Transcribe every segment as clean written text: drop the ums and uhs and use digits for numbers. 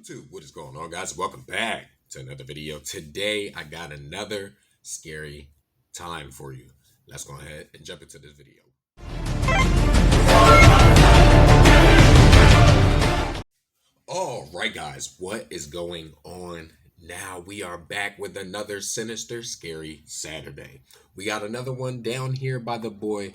YouTube, what is going on, guys? Welcome back to another video. Today I got another scary time for you. Let's go ahead and jump into this video. All right, guys, what is going on now? We are back with another Sinister Scary Saturday. We got another one down here by the boy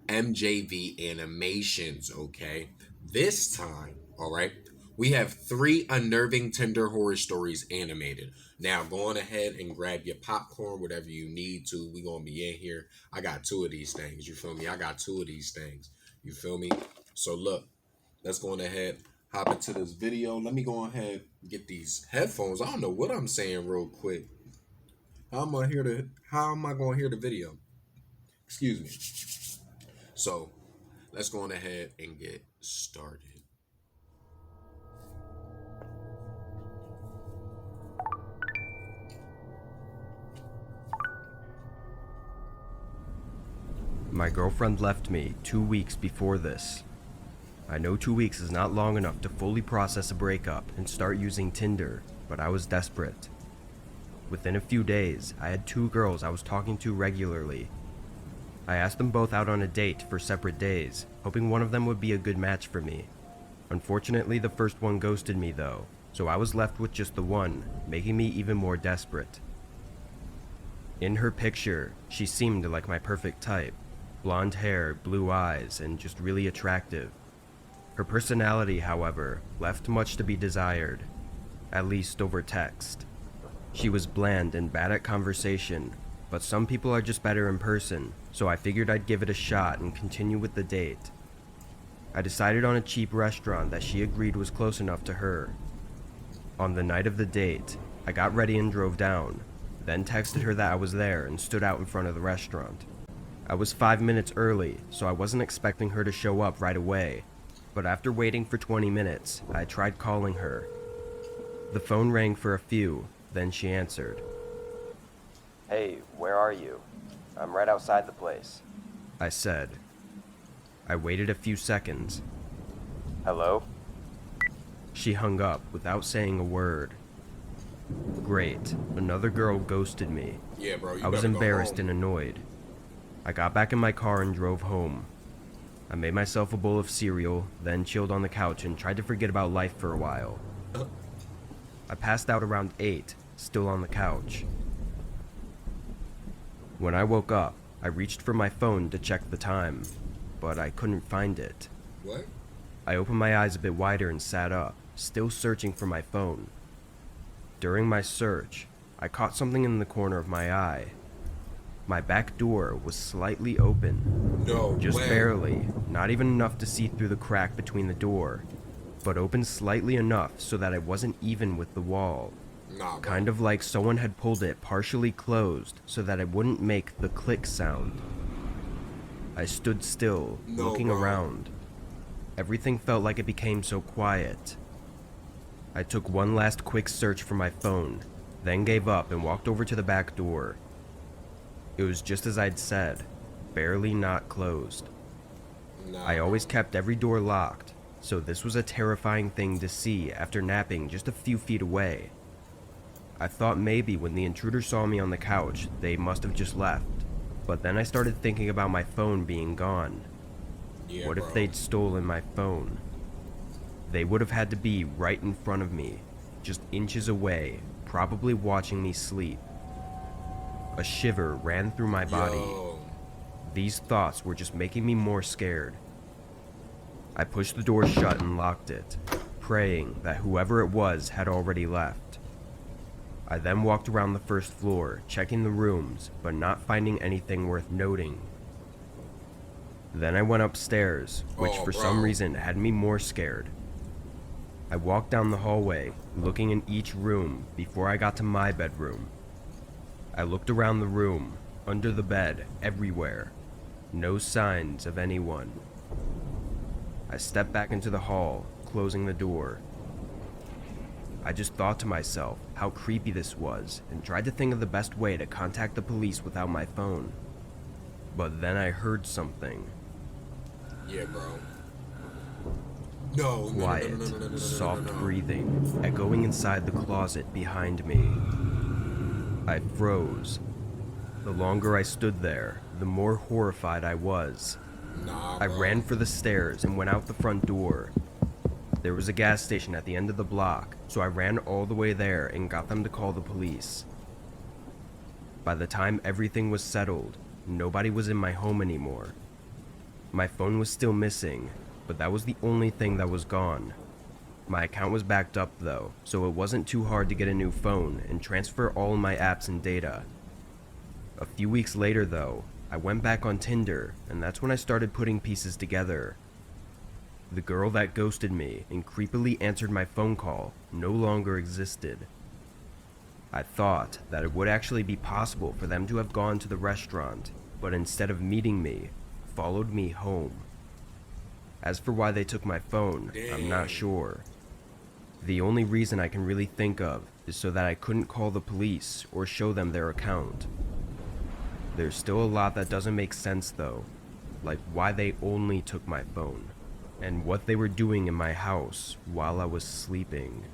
MJV Animations. Okay, this time, all right, we have 3 unnerving tender horror stories animated. Now, go on ahead and grab your popcorn, whatever you need to. We're going to be in here. I got 2 of these things. You feel me? I got 2 of these things. You feel me? So, look, let's go on ahead, hop into this video. Let me go ahead and get these headphones. I don't know what I'm saying real quick. How am I going to hear the video? Excuse me. So, let's go on ahead and get started. My girlfriend left me 2 weeks before this. I know 2 weeks is not long enough to fully process a breakup and start using Tinder, but I was desperate. Within a few days, I had 2 girls I was talking to regularly. I asked them both out on a date for separate days, hoping one of them would be a good match for me. Unfortunately, the first one ghosted me though, so I was left with just the one, making me even more desperate. In her picture, she seemed like my perfect type. Blonde hair, blue eyes, and just really attractive. Her personality, however, left much to be desired, at least over text. She was bland and bad at conversation, but some people are just better in person, so I figured I'd give it a shot and continue with the date. I decided on a cheap restaurant that she agreed was close enough to her. On the night of the date, I got ready and drove down, then texted her that I was there and stood out in front of the restaurant. I was 5 minutes early, so I wasn't expecting her to show up right away, but after waiting for 20 minutes, I tried calling her. The phone rang for a few, then she answered. "Hey, where are you? I'm right outside the place." I said. I waited a few seconds. "Hello?" She hung up without saying a word. Great, another girl ghosted me. Yeah, bro, I was embarrassed and annoyed. I got back in my car and drove home. I made myself a bowl of cereal, then chilled on the couch and tried to forget about life for a while. I passed out around 8, still on the couch. When I woke up, I reached for my phone to check the time, but I couldn't find it. What? I opened my eyes a bit wider and sat up, still searching for my phone. During my search, I caught something in the corner of my eye. My back door was slightly open. No Just way. barely, not even enough to see through the crack between the door, but open slightly enough so that it wasn't even with the wall. Nah, bro. Kind of like someone had pulled it partially closed so that it wouldn't make the click sound. I stood still, looking around. Everything felt like it became so quiet. I took one last quick search for my phone, then gave up and walked over to the back door. It was just as I'd said, barely not closed. Nah. I always kept every door locked, so this was a terrifying thing to see after napping just a few feet away. I thought maybe when the intruder saw me on the couch, they must have just left, but then I started thinking about my phone being gone. Yeah, What bro. if they'd stolen my phone? They would have had to be right in front of me, just inches away, probably watching me sleep. A shiver ran through my body. Yo. These thoughts were just making me more scared. I pushed the door shut and locked it, praying that whoever it was had already left. I then walked around the first floor, checking the rooms, but not finding anything worth noting. Then I went upstairs, which for some reason had me more scared. I walked down the hallway, looking in each room before I got to my bedroom. I looked around the room, under the bed, everywhere. No signs of anyone. I stepped back into the hall, closing the door. I just thought to myself how creepy this was and tried to think of the best way to contact the police without my phone. But then I heard something. Yeah, bro. No, no, no, no, Quiet, no, no, no, no, no, soft no, no. breathing echoing inside the closet behind me. I froze. The longer I stood there, the more horrified I was. Nah, I bro. ran for the stairs and went out the front door. There was a gas station at the end of the block, so I ran all the way there and got them to call the police. By the time everything was settled, nobody was in my home anymore. My phone was still missing, but that was the only thing that was gone. My account was backed up though, so it wasn't too hard to get a new phone and transfer all my apps and data. A few weeks later though, I went back on Tinder, and that's when I started putting pieces together. The girl that ghosted me and creepily answered my phone call no longer existed. I thought that it would actually be possible for them to have gone to the restaurant, but instead of meeting me, followed me home. As for why they took my phone, I'm not sure. The only reason I can really think of is so that I couldn't call the police or show them their account. There's still a lot that doesn't make sense though, like why they only took my phone, and what they were doing in my house while I was sleeping.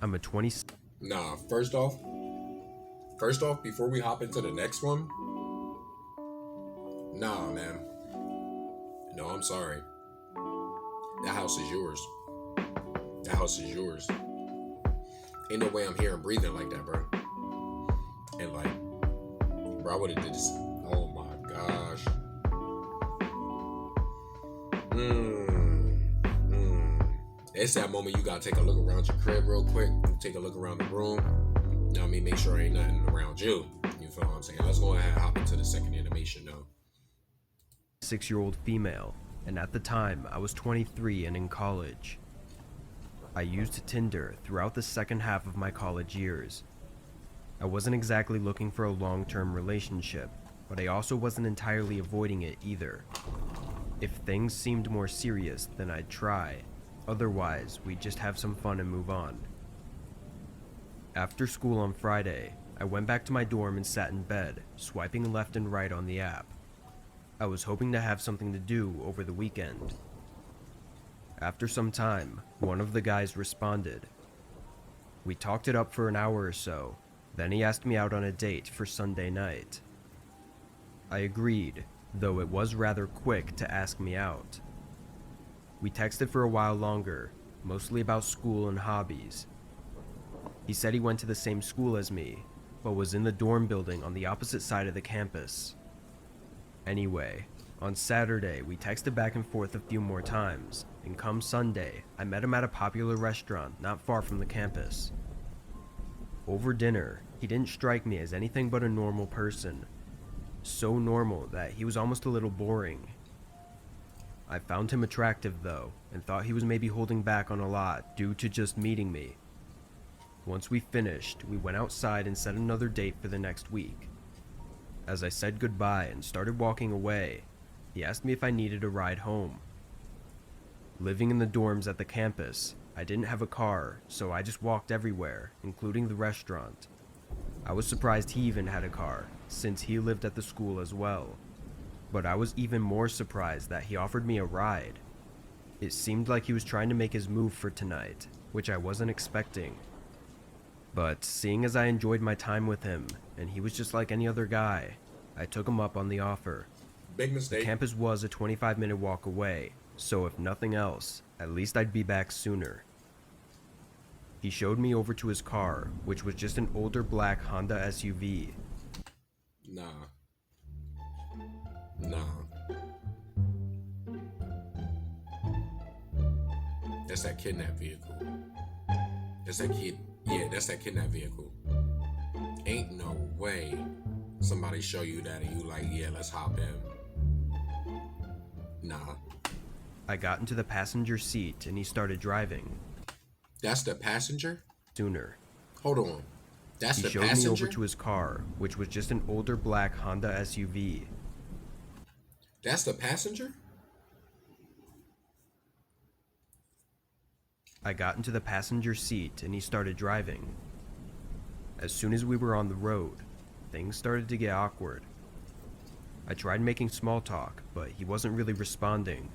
I'm a 20. Nah, first off, before we hop into the next one, nah, man. No, I'm sorry. That house is yours. That house is yours. Ain't no way I'm here and breathing like that, bro. And like, bro, I would have did this. Oh my gosh. It's that moment you gotta take a look around your crib real quick. Take a look around the room. You know what I mean? Make sure ain't nothing around you. You feel what I'm saying? Let's go ahead and hop into the second animation though. 6-year-old female, and at the time I was 23 and in college. I used Tinder throughout the second half of my college years. I wasn't exactly looking for a long-term relationship, but I also wasn't entirely avoiding it either. If things seemed more serious, then I'd try. Otherwise, we'd just have some fun and move on. After school on Friday, I went back to my dorm and sat in bed, swiping left and right on the app. I was hoping to have something to do over the weekend. After some time, one of the guys responded. We talked it up for an hour or so, then he asked me out on a date for Sunday night. I agreed, though it was rather quick to ask me out. We texted for a while longer, mostly about school and hobbies. He said he went to the same school as me, but was in the dorm building on the opposite side of the campus. Anyway, on Saturday we texted back and forth a few more times, and come Sunday, I met him at a popular restaurant not far from the campus. Over dinner, he didn't strike me as anything but a normal person. So normal that he was almost a little boring. I found him attractive though, and thought he was maybe holding back on a lot due to just meeting me. Once we finished, we went outside and set another date for the next week. As I said goodbye and started walking away, he asked me if I needed a ride home. Living in the dorms at the campus, I didn't have a car, so I just walked everywhere, including the restaurant. I was surprised he even had a car, since he lived at the school as well. But I was even more surprised that he offered me a ride. It seemed like he was trying to make his move for tonight, which I wasn't expecting. But seeing as I enjoyed my time with him, and he was just like any other guy, I took him up on the offer. Big The mistake. campus was a 25-minute walk away, so if nothing else, at least I'd be back sooner. He showed me over to his car, which was just an older black Honda SUV. Nah. Nah. That's that kidnap vehicle. That's that kid. Yeah, that's that kidnap vehicle. Ain't no way somebody show you that and you like, yeah, let's hop in. Nah. I got into the passenger seat and he started driving. That's the passenger? Sooner. Hold on. That's He the showed me passenger? over to his car, which was just an older black Honda SUV. That's the passenger? I got into the passenger seat and he started driving. As soon as we were on the road, things started to get awkward. I tried making small talk, but he wasn't really responding,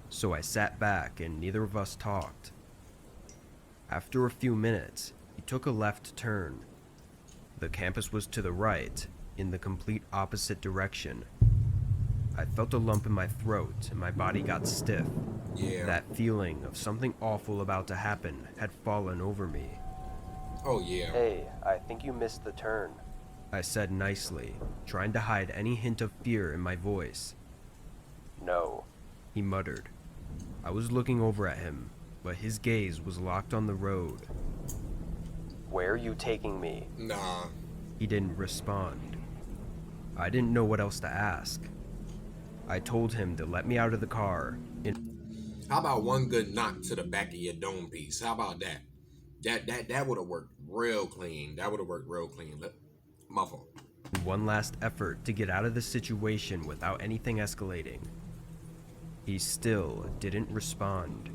so I sat back and neither of us talked. After a few minutes, he took a left turn. The campus was to the right, in the complete opposite direction. I felt a lump in my throat and my body got stiff. Yeah. That feeling of something awful about to happen had fallen over me. Oh, yeah. Hey, I think you missed the turn. I said nicely, trying to hide any hint of fear in my voice. No. He muttered. I was looking over at him, but his gaze was locked on the road. Where are you taking me? Nah. He didn't respond. I didn't know what else to ask. I told him to let me out of the car. How about one good knock to the back of your dome piece? How about that? That would have worked real clean. That would have worked real clean. My fault. One last effort to get out of the situation without anything escalating. He still didn't respond.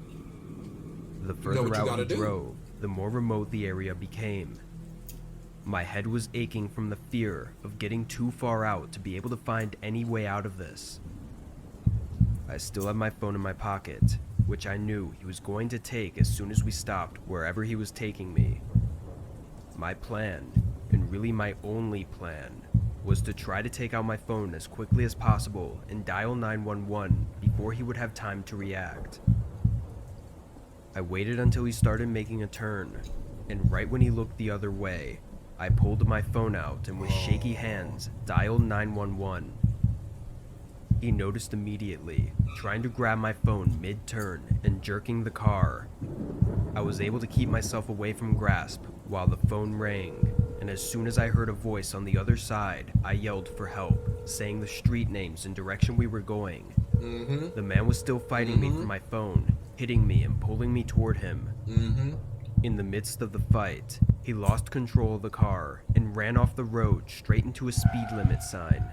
The further out we drove, the more remote the area became. My head was aching from the fear of getting too far out to be able to find any way out of this. I still had my phone in my pocket, which I knew he was going to take as soon as we stopped wherever he was taking me. My plan, and really my only plan, was to try to take out my phone as quickly as possible and dial 911 before he would have time to react. I waited until he started making a turn, and right when he looked the other way, I pulled my phone out and with shaky hands dialed 911. He noticed immediately, trying to grab my phone mid-turn and jerking the car. I was able to keep myself away from grasp while the phone rang, and as soon as I heard a voice on the other side, I yelled for help, saying the street names and direction we were going. The man was still fighting me for my phone, hitting me and pulling me toward him. In the midst of the fight, he lost control of the car and ran off the road straight into a speed limit sign.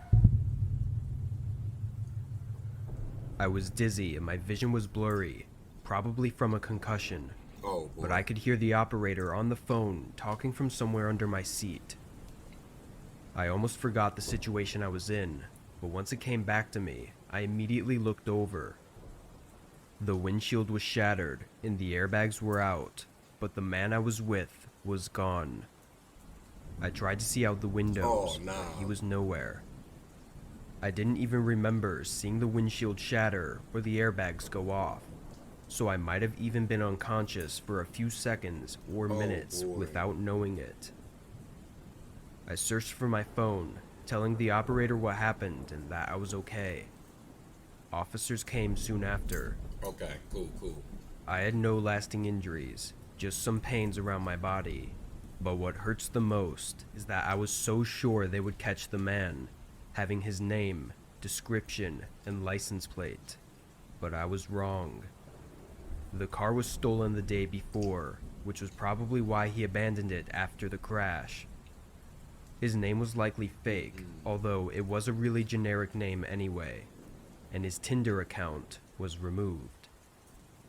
I was dizzy and my vision was blurry, probably from a concussion. Oh, boy. But I could hear the operator on the phone talking from somewhere under my seat. I almost forgot the situation I was in, but once it came back to me, I immediately looked over. The windshield was shattered and the airbags were out, but the man I was with was gone. I tried to see out the windows, but he was nowhere. I didn't even remember seeing the windshield shatter or the airbags go off, so I might have even been unconscious for a few seconds or minutes without knowing it. I searched for my phone, telling the operator what happened and that I was okay. Officers came soon after. Okay, cool. I had no lasting injuries, just some pains around my body. But what hurts the most is that I was so sure they would catch the man, having his name, description, and license plate. But I was wrong. The car was stolen the day before, which was probably why he abandoned it after the crash. His name was likely fake, although it was a really generic name anyway, and his Tinder account was removed.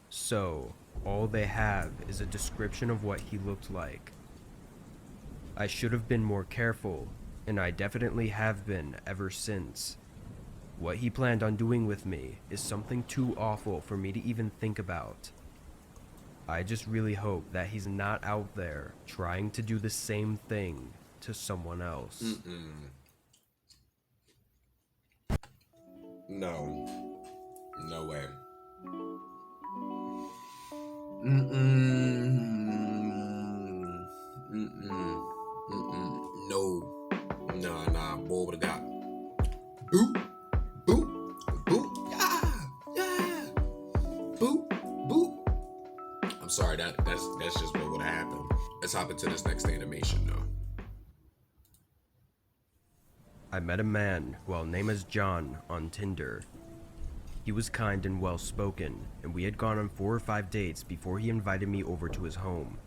So, all they have is a description of what he looked like. I should have been more careful, and I definitely have been ever since. What he planned on doing with me is something too awful for me to even think about. I just really hope that he's not out there trying to do the same thing to someone else. No way. No. Nah, boy, would've got boop, yeah, boop. I'm sorry, that's just what would've happened. Let's hop into this next animation, though. I met a man who I'll name as John on Tinder. He was kind and well-spoken, and we had gone on 4 or 5 dates before he invited me over to his home.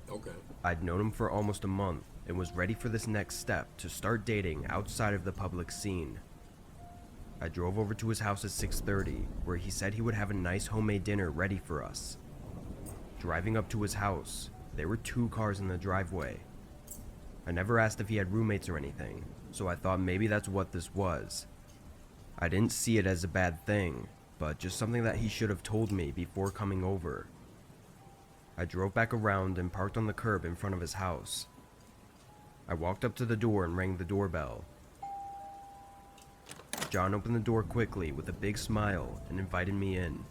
Okay. I'd known him for almost a month and was ready for this next step to start dating outside of the public scene. I drove over to his house at 6:30, where he said he would have a nice homemade dinner ready for us. Driving up to his house, there were 2 cars in the driveway. I never asked if he had roommates or anything, so I thought maybe that's what this was. I didn't see it as a bad thing, but just something that he should have told me before coming over. I drove back around and parked on the curb in front of his house. I walked up to the door and rang the doorbell. John opened the door quickly with a big smile and invited me in.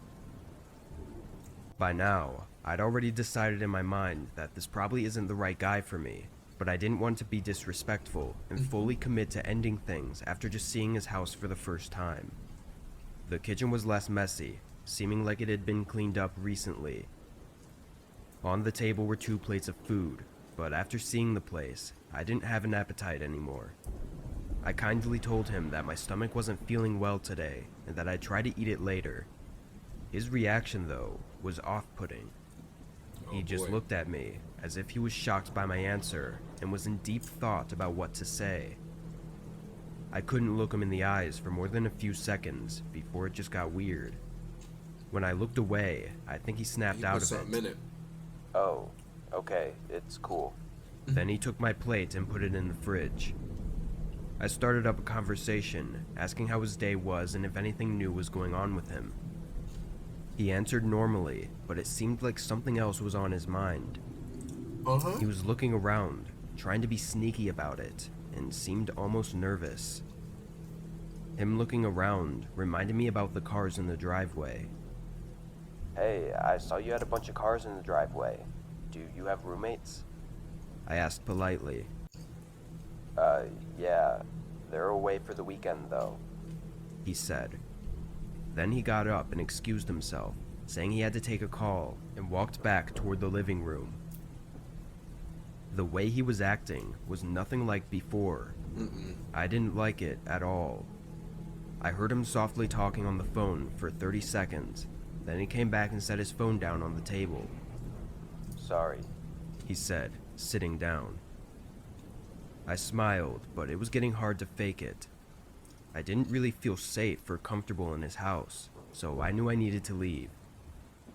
By now, I'd already decided in my mind that this probably isn't the right guy for me, but I didn't want to be disrespectful and fully commit to ending things after just seeing his house for the first time. The kitchen was less messy, seeming like it had been cleaned up recently. On the table were 2 plates of food, but after seeing the place, I didn't have an appetite anymore. I kindly told him that my stomach wasn't feeling well today and that I'd try to eat it later. His reaction, though, was off-putting. He just looked at me as if he was shocked by my answer and was in deep thought about what to say. I couldn't look him in the eyes for more than a few seconds before it just got weird. When I looked away, I think he snapped out of it. Oh, okay, it's cool. Then he took my plate and put it in the fridge. I started up a conversation, asking how his day was and if anything new was going on with him. He answered normally, but it seemed like something else was on his mind. He was looking around, trying to be sneaky about it, and seemed almost nervous. Him looking around reminded me about the cars in the driveway. Hey, I saw you had a bunch of cars in the driveway. Do you have roommates? I asked politely. Yeah. They're away for the weekend, though, he said. Then he got up and excused himself, saying he had to take a call, and walked back toward the living room. The way he was acting was nothing like before. I didn't like it at all. I heard him softly talking on the phone for 30 seconds. Then he came back and set his phone down on the table. Sorry, he said, sitting down. I smiled, but it was getting hard to fake it. I didn't really feel safe or comfortable in his house, so I knew I needed to leave.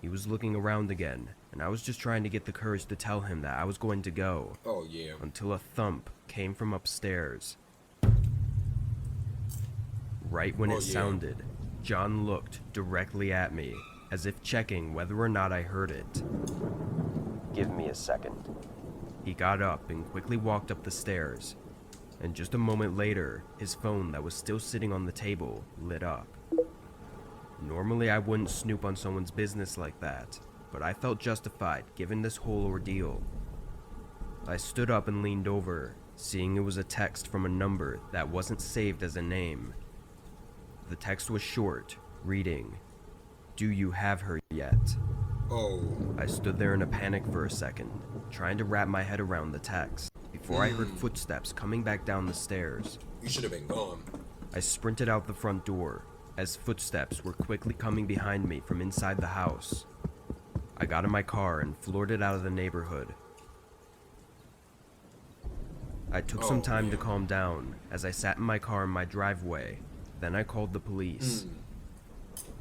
He was looking around again, and I was just trying to get the courage to tell him that I was going to go. Until a thump came from upstairs. Right when it sounded, John looked directly at me, as if checking whether or not I heard it. Give me a second. He got up and quickly walked up the stairs, and just a moment later, his phone that was still sitting on the table lit up. Normally I wouldn't snoop on someone's business like that, but I felt justified given this whole ordeal. I stood up and leaned over, seeing it was a text from a number that wasn't saved as a name. The text was short, reading, "Do you have her yet?" I stood there in a panic for a second, trying to wrap my head around the text, before I heard footsteps coming back down the stairs. You should have been gone. I sprinted out the front door, as footsteps were quickly coming behind me from inside the house. I got in my car and floored it out of the neighborhood. I took some time to calm down as I sat in my car in my driveway. Then I called the police.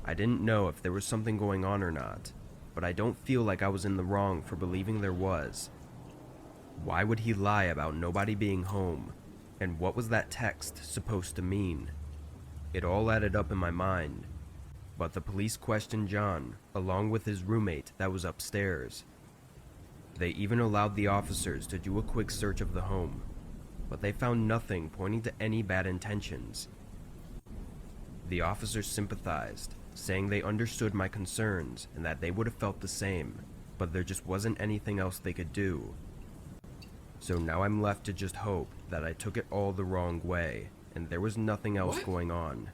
I didn't know if there was something going on or not, but I don't feel like I was in the wrong for believing there was. Why would he lie about nobody being home? And what was that text supposed to mean? It all added up in my mind. But the police questioned John, along with his roommate that was upstairs. They even allowed the officers to do a quick search of the home, but they found nothing pointing to any bad intentions. The officers sympathized, saying they understood my concerns and that they would have felt the same, but there just wasn't anything else they could do. So now I'm left to just hope that I took it all the wrong way, and there was nothing else going on.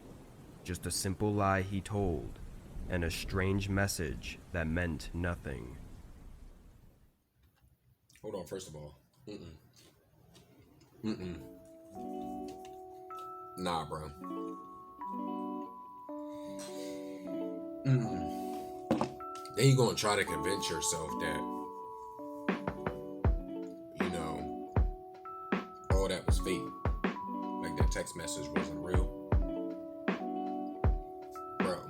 Just a simple lie he told, and a strange message that meant nothing. Hold on, first of all. Nah, bro. Then you gonna try to convince yourself that, you know, all that was fake. Like that text message wasn't real. Bro,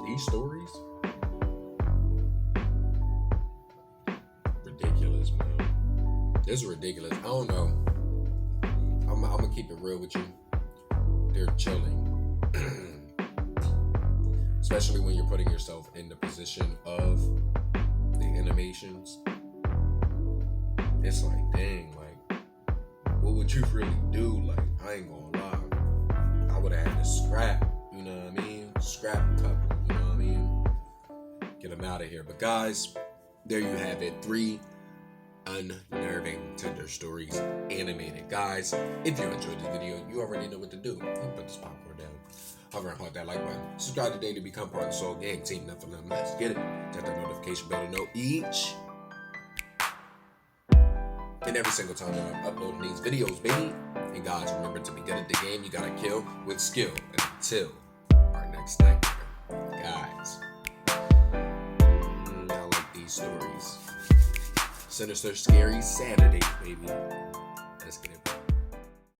these stories, ridiculous, man. It's ridiculous. I don't know. I'm gonna keep it real with you. They're chilling. Especially when you're putting yourself in the position of the animations. It's like, dang, like, what would you really do? Like, I ain't gonna lie. I would have had to scrap, you know what I mean? Scrap a couple, you know what I mean? Get them out of here. But guys, there you have it. 3 unnerving Tinder stories animated. Guys, if you enjoyed this video, you already know what to do. You can put this popcorn down. Hover and hit that like button. Subscribe today to become part of the Soul Gang Team Nephilim. Let's get it. Tap that notification bell to know each and every single time that I'm uploading these videos, baby. And guys, remember, to be good at the game, you gotta kill with skill. And until our next nightmare, guys, I like these stories. Sinister Scary Saturday, baby.